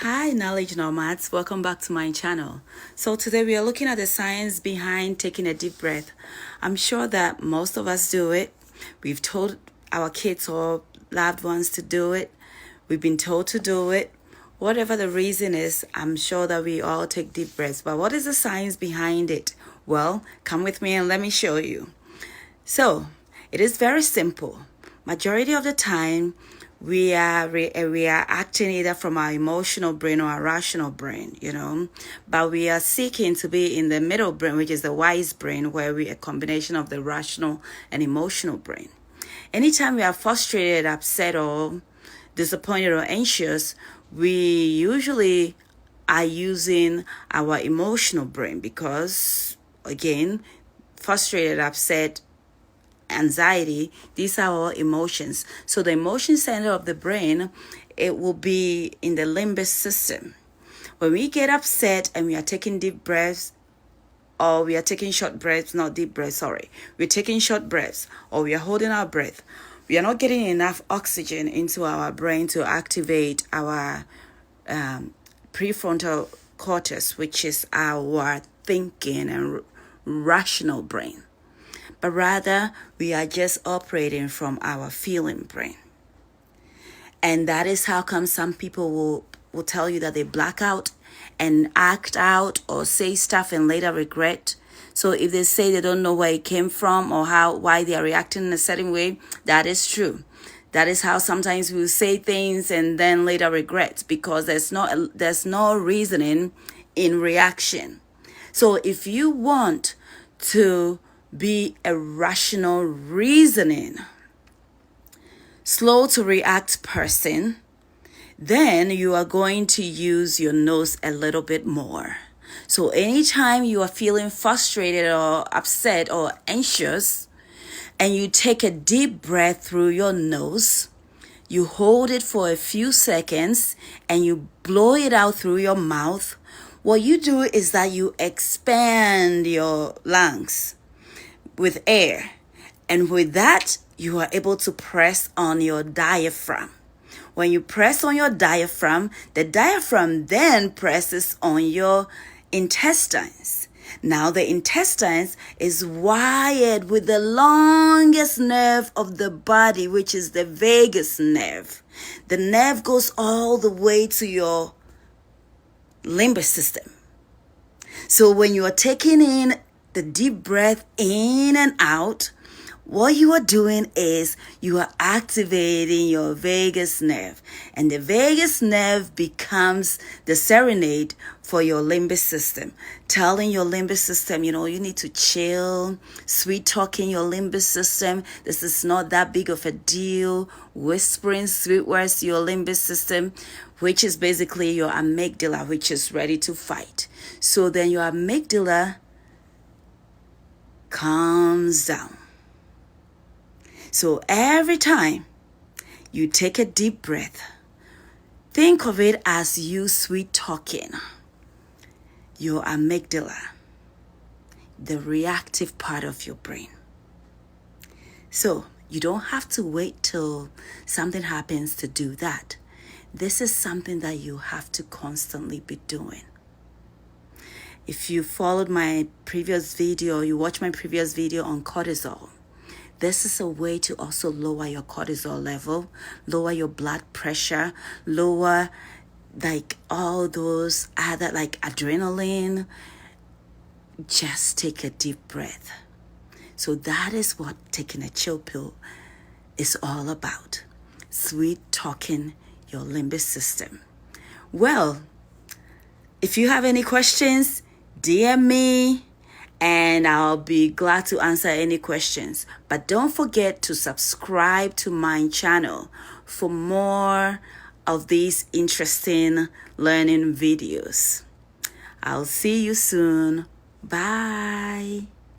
Hi knowledge nomads, welcome back to my channel. So today we are looking at the science behind taking a deep breath. I'm sure that most of us do it. We've told our kids or loved ones to do it. We've been told to do it. Whatever the reason is, I'm sure that we all take deep breaths. But what is the science behind it? Well, come with me and let me show you. So it is very simple. Majority of the time, we are acting either from our emotional brain or our rational brain, but we are seeking to be in the middle brain, which is the wise brain, where we are a combination of the rational and emotional brain. Anytime we are frustrated, upset, or disappointed or anxious, we usually are using our emotional brain because, again, frustrated, upset, anxiety, these are all emotions. So the emotion center of the brain, it will be in the limbic system. When we get upset and we are taking deep breaths, or we are taking short breaths, not deep breaths, sorry. We're taking short breaths, or we are holding our breath. We are not getting enough oxygen into our brain to activate our prefrontal cortex, which is our thinking and rational brain. But rather, we are just operating from our feeling brain. And that is how come some people will tell you that they black out and act out or say stuff and later regret. So if they say they don't know where it came from or why they are reacting in a certain way, that is true. That is how sometimes we say things and then later regret, because there's no reasoning in reaction. So if you want to be a rational, reasoning, slow to react person, then you are going to use your nose a little bit more. So anytime you are feeling frustrated or upset or anxious, and you take a deep breath through your nose, you hold it for a few seconds and you blow it out through your mouth. What you do is that you expand your lungs with air, and with that you are able to press on your diaphragm. When you press on your diaphragm, the diaphragm then presses on your intestines. Now the intestines is wired with the longest nerve of the body, which is the vagus nerve. The nerve goes all the way to your limbic system. So when you are taking in the deep breath in and out, what you are doing is you are activating your vagus nerve, and the vagus nerve becomes the serenade for your limbic system, telling your limbic system, you need to chill, sweet talking your limbic system. This is not that big of a deal, whispering sweet words to your limbic system, which is basically your amygdala, which is ready to fight. So then your amygdala calms down. So every time you take a deep breath, think of it as you sweet talking your amygdala, the reactive part of your brain. So you don't have to wait till something happens to do that. This is something that you have to constantly be doing. If you followed my previous video, you watched my previous video on cortisol, this is a way to also lower your cortisol level, lower your blood pressure, lower all those other adrenaline. Just take a deep breath. So that is what taking a chill pill is all about. Sweet talking your limbic system. Well, if you have any questions, DM me and I'll be glad to answer any questions. But don't forget to subscribe to my channel for more of these interesting learning videos. I'll see you soon. Bye.